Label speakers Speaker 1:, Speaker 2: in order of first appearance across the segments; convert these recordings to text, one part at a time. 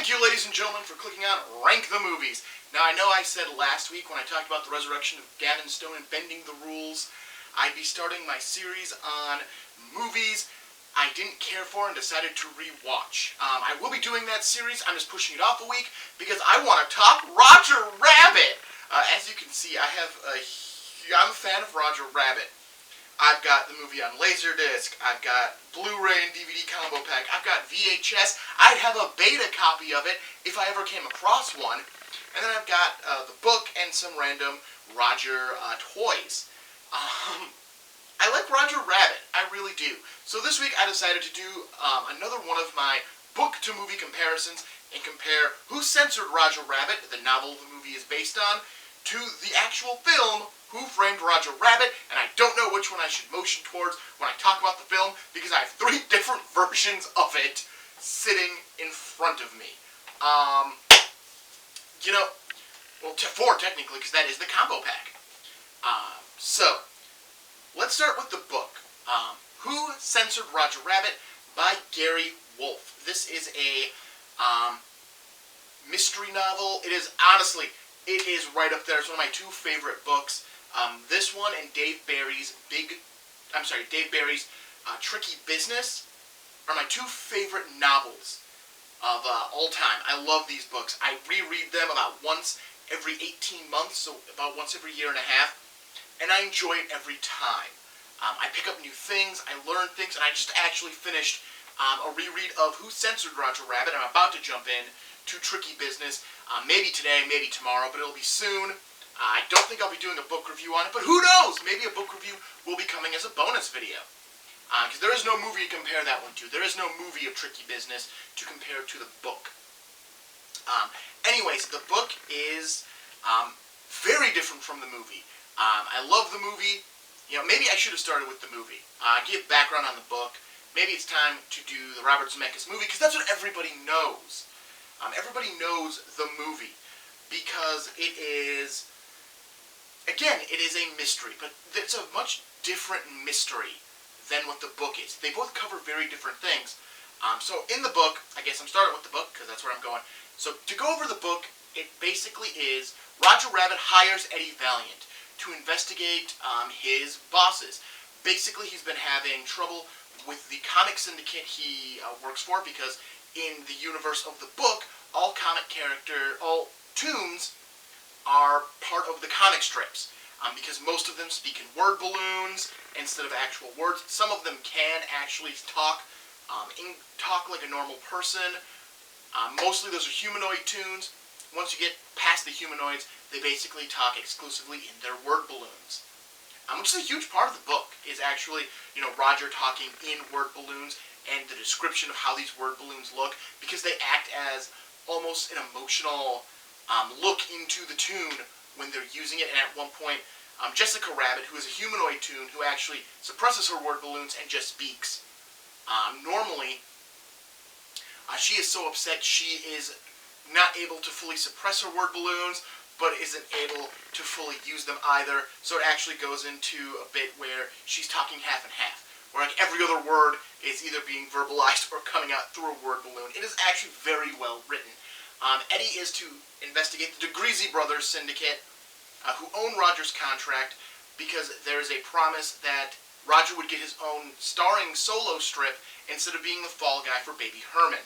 Speaker 1: Thank you, ladies and gentlemen, for clicking on Rank the Movies. Now, I know I said last week when I talked about the resurrection of Gavin Stone and bending the rules, I'd be starting my series on movies I didn't care for and decided to rewatch. I will be doing that series. I'm just pushing it off a week because I want to talk Roger Rabbit. As you can see, I'm a fan of Roger Rabbit. I've got the movie on Laserdisc, I've got Blu-ray and DVD combo pack, I've got VHS, I'd have a beta copy of it if I ever came across one, and then I've got the book and some random Roger toys. I like Roger Rabbit, I really do. So this week I decided to do another one of my book-to-movie comparisons and compare Who Censored Roger Rabbit, the novel the movie is based on, to the actual film, Who Framed Roger Rabbit, and I don't know which one I should motion towards when I talk about the film because I have 3 different versions of it sitting in front of me. Well, 4 technically, because that is the combo pack. So, let's start with the book. Who Censored Roger Rabbit by Gary Wolfe. This is a mystery novel. It is, honestly, it is right up there. It's one of my 2 favorite books. This one and Dave Barry's Tricky Business are my 2 favorite novels of all time. I love these books. I reread them about once every 18 months, so about once every year and a half, and I enjoy it every time. I pick up new things, I learn things, and I just actually finished a reread of Who Censored Roger Rabbit. I'm about to jump in to Tricky Business, maybe today, maybe tomorrow, but it'll be soon. I don't think I'll be doing a book review on it, but who knows? Maybe a book review will be coming as a bonus video. Because there is no movie to compare that one to. There is no movie of Tricky Business to compare to the book. Anyways, the book is very different from the movie. I love the movie. You know, maybe I should have started with the movie. Give background on the book. Maybe it's time to do the Robert Zemeckis movie, because that's what everybody knows. Everybody knows the movie, because it is, again, it is a mystery, but it's a much different mystery than what the book is. They both cover very different things. So in the book, I guess I'm starting with the book, because that's where I'm going. So to go over the book, it basically is Roger Rabbit hires Eddie Valiant to investigate his bosses. Basically, he's been having trouble with the comic syndicate he works for, because in the universe of the book, all toons are part of the comic strips, because most of them speak in word balloons instead of actual words. Some of them can actually talk like a normal person. Mostly those are humanoid toons. Once you get past the humanoids, they basically talk exclusively in their word balloons. Which is a huge part of the book, is actually, Roger talking in word balloons and the description of how these word balloons look, because they act as almost an emotional look into the toon when they're using it. And at one point, Jessica Rabbit, who is a humanoid toon who actually suppresses her word balloons and just speaks normally, she is so upset she is not able to fully suppress her word balloons, but isn't able to fully use them either. So it actually goes into a bit where she's talking half and half, where like every other word is either being verbalized or coming out through a word balloon. It is actually very well written. Eddie is to investigate the DeGreasy Brothers syndicate, who own Roger's contract, because there is a promise that Roger would get his own starring solo strip instead of being the fall guy for Baby Herman.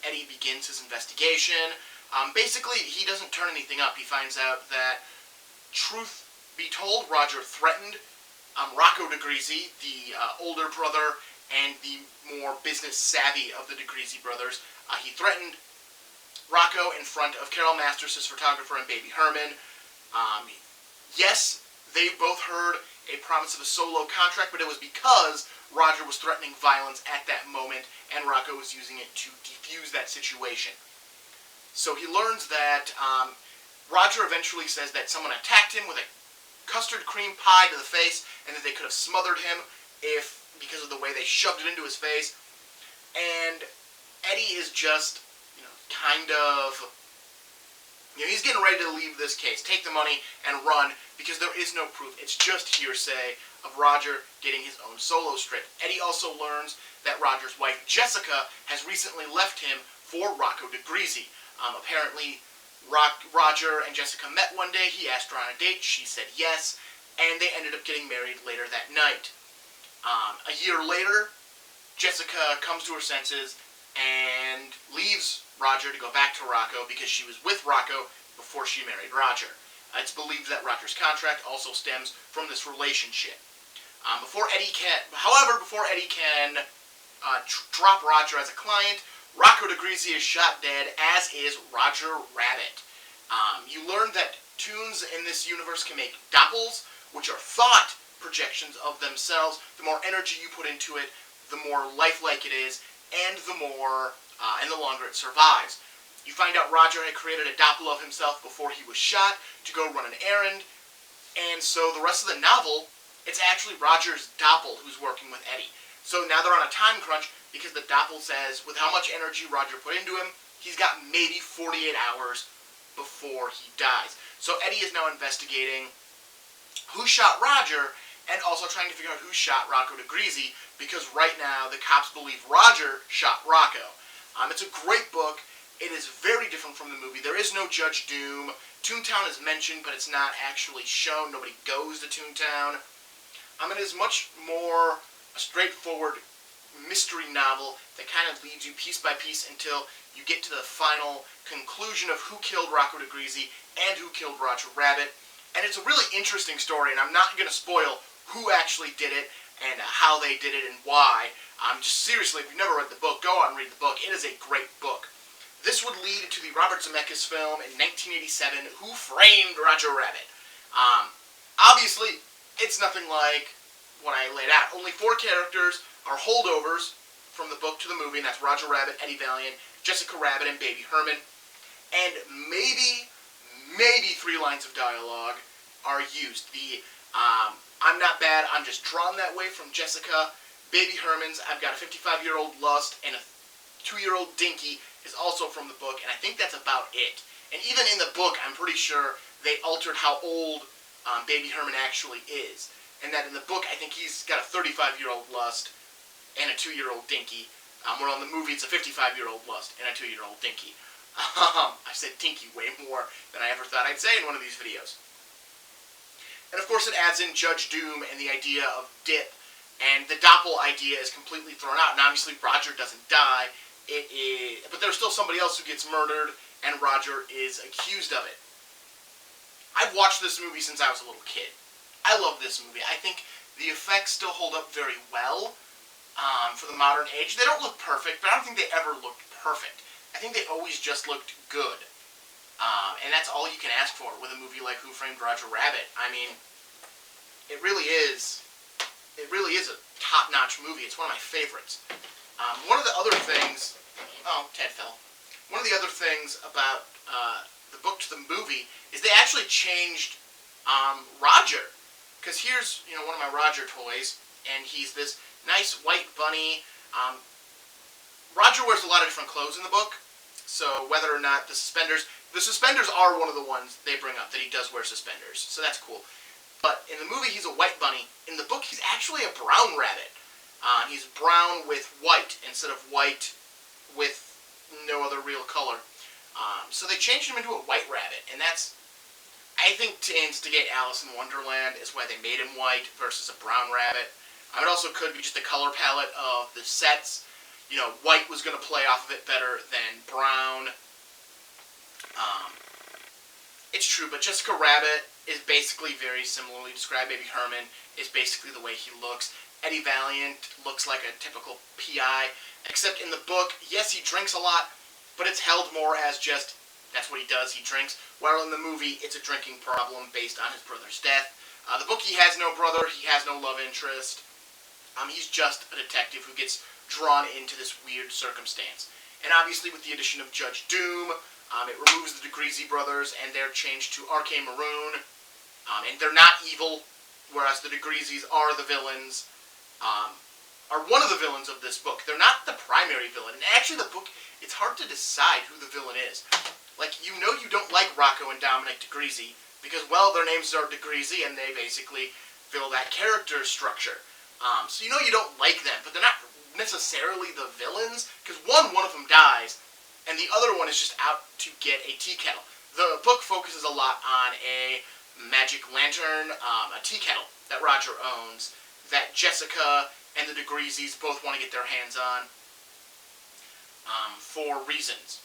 Speaker 1: Eddie begins his investigation. Basically, he doesn't turn anything up. He finds out that, truth be told, Roger threatened Rocco DeGreasy, the older brother and the more business savvy of the DeGreasy brothers. He threatened Rocco in front of Carol Masters, his photographer, and Baby Herman. Yes, they both heard a promise of a solo contract, but it was because Roger was threatening violence at that moment, and Rocco was using it to defuse that situation. So he learns that Roger eventually says that someone attacked him with a custard cream pie to the face, and that they could have smothered him because of the way they shoved it into his face. And Eddie is just, he's getting ready to leave this case, take the money, and run, because there is no proof. It's just hearsay of Roger getting his own solo strip. Eddie also learns that Roger's wife, Jessica, has recently left him for Rocco DeGreasy. Apparently, Roger and Jessica met one day. He asked her on a date. She said yes, and they ended up getting married later that night. A year later, Jessica comes to her senses and leaves Roger to go back to Rocco because she was with Rocco before she married Roger. It's believed that Roger's contract also stems from this relationship. Before Eddie can drop Roger as a client, Rocco DeGreasy is shot dead, as is Roger Rabbit. You learn that toons in this universe can make doppels, which are thought projections of themselves. The more energy you put into it, the more lifelike it is, and the longer it survives. You find out Roger had created a doppel of himself before he was shot to go run an errand, and so the rest of the novel, it's actually Roger's doppel who's working with Eddie. So now they're on a time crunch because the doppel says with how much energy Roger put into him, he's got maybe 48 hours before he dies. So Eddie is now investigating who shot Roger and also trying to figure out who shot Rocco DeGreasy because right now the cops believe Roger shot Rocco. It's a great book. It is very different from the movie. There is no Judge Doom. Toontown is mentioned, but it's not actually shown. Nobody goes to Toontown. It is much more a straightforward mystery novel that kind of leads you piece by piece until you get to the final conclusion of who killed Rocco DeGreasy and who killed Roger Rabbit. And it's a really interesting story, and I'm not going to spoil who actually did it and how they did it and why. Just seriously, if you've never read the book, go out and read the book. It is a great book. This would lead to the Robert Zemeckis film in 1987, Who Framed Roger Rabbit? Obviously, it's nothing like what I laid out. Only 4 characters are holdovers from the book to the movie, and that's Roger Rabbit, Eddie Valiant, Jessica Rabbit, and Baby Herman. And maybe 3 lines of dialogue are used. I'm not bad, I'm just drawn that way from Jessica. Baby Herman's, I've got a 55-year-old lust, and a 2-year-old dinky is also from the book, and I think that's about it. And even in the book, I'm pretty sure they altered how old Baby Herman actually is. And that in the book, I think he's got a 35-year-old lust and a 2-year-old dinky. Where on the movie, it's a 55-year-old lust and a 2-year-old dinky. I said dinky way more than I ever thought I'd say in one of these videos. And of course, it adds in Judge Doom and the idea of dip. And the doppel idea is completely thrown out. And obviously, Roger doesn't die. But there's still somebody else who gets murdered, and Roger is accused of it. I've watched this movie since I was a little kid. I love this movie. I think the effects still hold up very well for the modern age. They don't look perfect, but I don't think they ever looked perfect. I think they always just looked good. And that's all you can ask for with a movie like Who Framed Roger Rabbit. I mean, it really is a top-notch movie. It's one of my favorites. One of the other things... Oh, Ted fell. One of the other things about the book to the movie is they actually changed Roger. Because here's, one of my Roger toys, and he's this nice white bunny. Roger wears a lot of different clothes in the book, so whether or not the suspenders are one of the ones they bring up, that he does wear suspenders, so that's cool. But in the movie, he's a white bunny. In the book, he's actually a brown rabbit. He's brown with white instead of white with no other real color. So they changed him into a white rabbit, and that's, I think, to instigate Alice in Wonderland is why they made him white versus a brown rabbit. It also could be just the color palette of the sets. White was going to play off of it better than brown. It's true, but Jessica Rabbit is basically very similarly described. Baby Herman is basically the way he looks. Eddie Valiant looks like a typical PI, except in the book, yes, he drinks a lot, but it's held more as just, that's what he does, he drinks, while in the movie, it's a drinking problem based on his brother's death. The book, he has no brother, he has no love interest. He's just a detective who gets drawn into this weird circumstance. And obviously, with the addition of Judge Doom, it removes the DeGreasy brothers, and they're changed to R.K. Maroon. And they're not evil, whereas the DeGreasys are the villains, are one of the villains of this book. They're not the primary villain. And actually, the book, it's hard to decide who the villain is. Like, you don't like Rocco and Dominic DeGreasy, because, well, their names are DeGreasy, and they basically fill that character structure. So you don't like them, but they're not necessarily the villains, because one of them dies, and the other one is just out to get a tea kettle. The book focuses a lot on a magic lantern, a tea kettle that Roger owns, that Jessica and the DeGreases both want to get their hands on for reasons.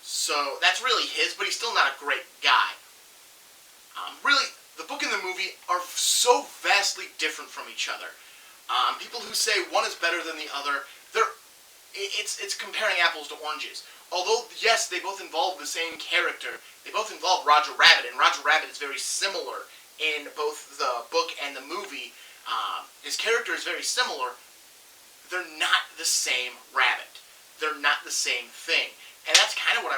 Speaker 1: So that's really his, but he's still not a great guy. Really, the book and the movie are so vastly different from each other. People who say one is better than the other, it's comparing apples to oranges. Although, yes, they both involve the same character, they both involve Roger Rabbit, and Roger Rabbit is very similar in both the book and the movie. His character is very similar. They're not the same rabbit. They're not the same thing. And that's kind of what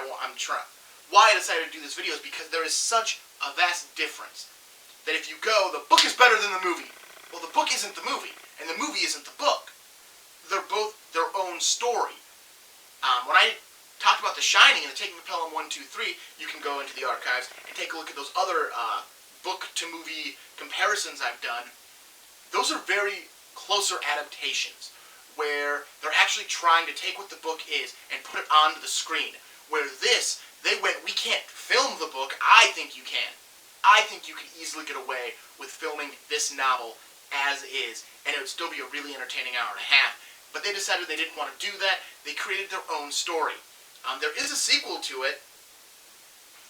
Speaker 1: why I decided to do this video is because there is such a vast difference. That if you go, the book is better than the movie. Well, the book isn't the movie, and the movie isn't the book. They're both their own story. When I talked about The Shining and the Taking of Pelham 1, 2, 3, you can go into the archives and take a look at those other book-to-movie comparisons I've done. Those are very closer adaptations, where they're actually trying to take what the book is and put it onto the screen. Where this, they went, we can't film the book. I think you can. I think you can easily get away with filming this novel as is, and it would still be a really entertaining hour and a half. But they decided they didn't want to do that. They created their own story. There is a sequel to it.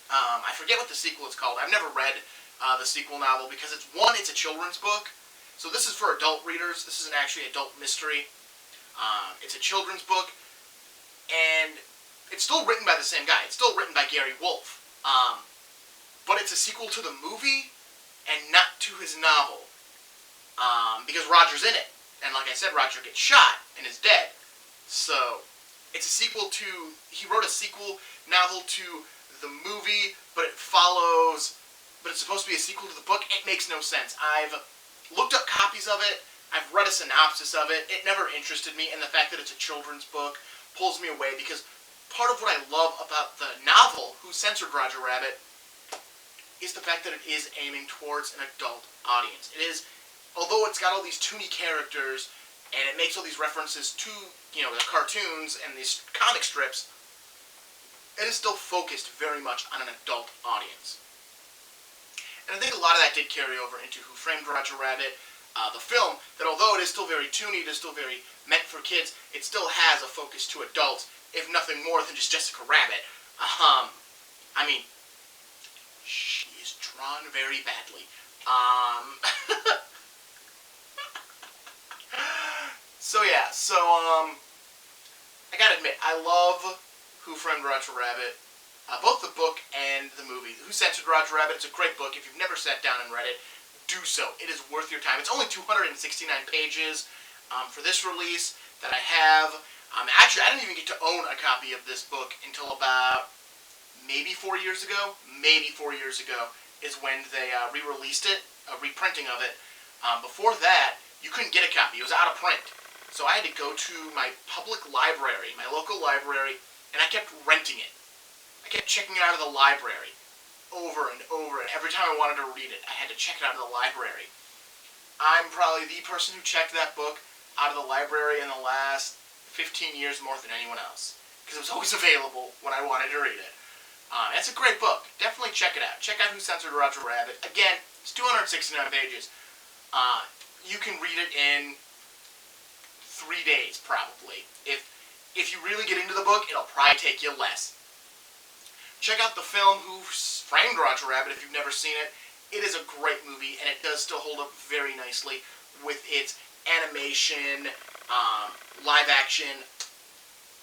Speaker 1: I forget what the sequel is called. I've never read the sequel novel because it's a children's book. So this is for adult readers. This isn't actually adult mystery. It's a children's book, and it's still written by the same guy. It's still written by Gary Wolfe. But it's a sequel to the movie and not to his novel. Because Roger's in it. And like I said, Roger gets shot and is dead. So, it's a sequel to... He wrote a sequel novel to the movie, but it follows... But it's supposed to be a sequel to the book. It makes no sense. I've looked up copies of it. I've read a synopsis of it. It never interested me, and the fact that it's a children's book pulls me away, because part of what I love about the novel, Who Censored Roger Rabbit, is the fact that it is aiming towards an adult audience. It is, although it's got all these toony characters, and it makes all these references to, the cartoons and these comic strips, it is still focused very much on an adult audience. And I think a lot of that did carry over into Who Framed Roger Rabbit, the film, that although it is still very toony, it is still very meant for kids, it still has a focus to adults, if nothing more than just Jessica Rabbit. She is drawn very badly. I gotta admit, I love Who Framed Roger Rabbit, both the book and the movie. Who Censored Roger Rabbit, it's a great book. If you've never sat down and read it, do so. It is worth your time. It's only 269 pages for this release that I have. Actually, I didn't even get to own a copy of this book until about maybe 4 years ago. Maybe 4 years ago is when they re-released it, a reprinting of it. Before that, you couldn't get a copy. It was out of print. So I had to go to my public library, my local library, and I kept renting it. I kept checking it out of the library over and over, and every time I wanted to read it, I had to check it out of the library. I'm probably the person who checked that book out of the library in the last 15 years more than anyone else, because it was always available when I wanted to read it. It's a great book. Definitely check it out. Check out Who Censored Roger Rabbit. Again, it's 269 pages. You can read it in 3 days, probably. If you really get into the book, it'll probably take you less. Check out the film Who Framed Roger Rabbit if you've never seen it. It is a great movie, and it does still hold up very nicely with its animation, live action,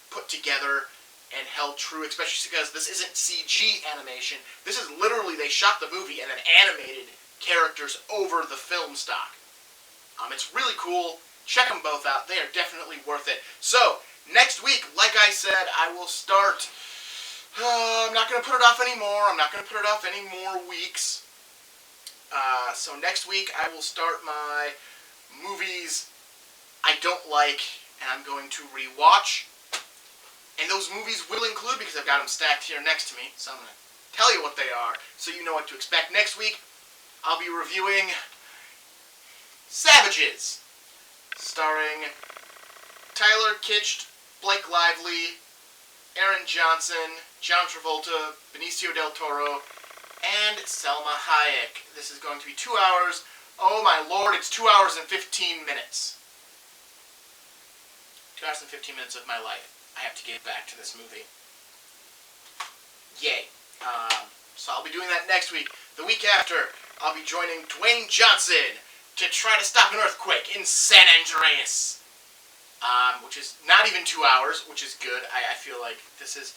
Speaker 1: put together and held true, especially because this isn't CG animation. This is literally, they shot the movie and then animated characters over the film stock. It's really cool. Check them both out. They are definitely worth it. So, next week, like I said, I will start... I'm not going to put it off anymore. I'm not going to put it off any more weeks. So next week, I will start my movies I don't like, and I'm going to rewatch. And those movies will include, because I've got them stacked here next to me, so I'm going to tell you what they are, so you know what to expect. Next week, I'll be reviewing Savages, starring Tyler Kitsch Blake Lively, Aaron Johnson, John Travolta, Benicio del Toro, and Selma Hayek. This is going to be 2 hours. Oh my lord, it's 2 hours and 15 minutes. 2 hours and 15 minutes of my life I have to give back to this movie. Yay. So I'll be doing that next week. The week after, I'll be joining Dwayne Johnson to try to stop an earthquake in San Andreas. Which is not even 2 hours, which is good. I feel like this is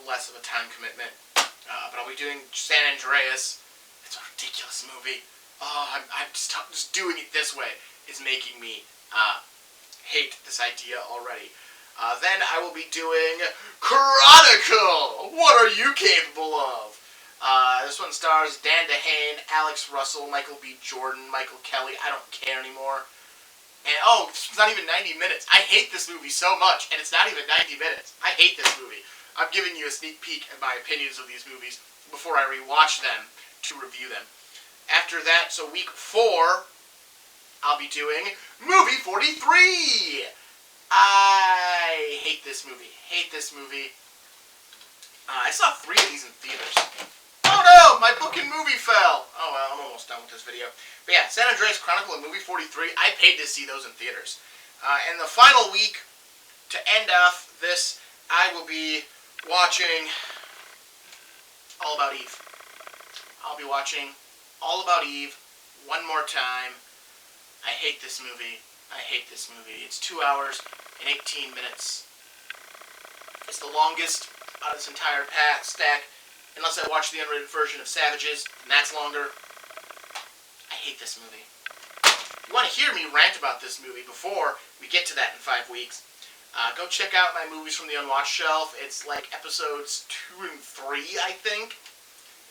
Speaker 1: less of a time commitment. But I'll be doing San Andreas. It's a ridiculous movie. Oh, I'm just doing it this way is making me hate this idea already. Then I will be doing Chronicle! What are you capable of? This one stars Dan DeHaan, Alex Russell, Michael B. Jordan, Michael Kelly. I don't care anymore. And, oh, it's not even 90 minutes. I hate this movie so much, and it's not even 90 minutes. I hate this movie. I'm giving you a sneak peek at my opinions of these movies before I rewatch them to review them. After that, so week 4, I'll be doing Movie 43! I hate this movie. Hate this movie. I saw 3 of these in theaters. Oh no! My book and movie fell! Oh well, I'm almost done with this video. But yeah, San Andreas Chronicle and Movie 43, I paid to see those in theaters. And the final week, to end off this, I will be watching All About Eve. I'll be watching All About Eve one more time. I hate this movie. I hate this movie. It's 2 hours and 18 minutes. It's the longest out of this entire stack. Unless I watch the unrated version of Savages, and that's longer. I hate this movie. If you want to hear me rant about this movie before we get to that in 5 weeks, go check out my movies from the Unwatched shelf. It's like episodes 2 and 3, I think,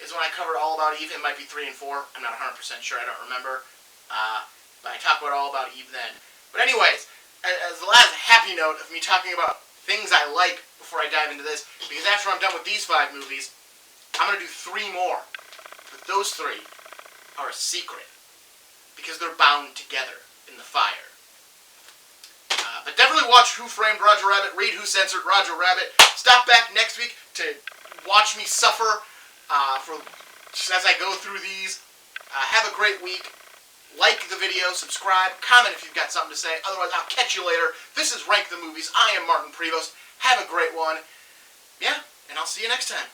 Speaker 1: is when I covered All About Eve. It might be 3 and 4. I'm not 100% sure. I don't remember. But I talk about All About Eve then. But anyways, as the last happy note of me talking about things I like before I dive into this, because after I'm done with these 5 movies, I'm going to do 3 more, but those 3 are a secret, because they're bound together in the fire. But definitely watch Who Framed Roger Rabbit, read Who Censored Roger Rabbit. Stop back next week to watch me suffer as I go through these. Have a great week. Like the video, subscribe, comment if you've got something to say. Otherwise, I'll catch you later. This is Rank the Movies. I am Martin Prevost. Have a great one. Yeah, and I'll see you next time.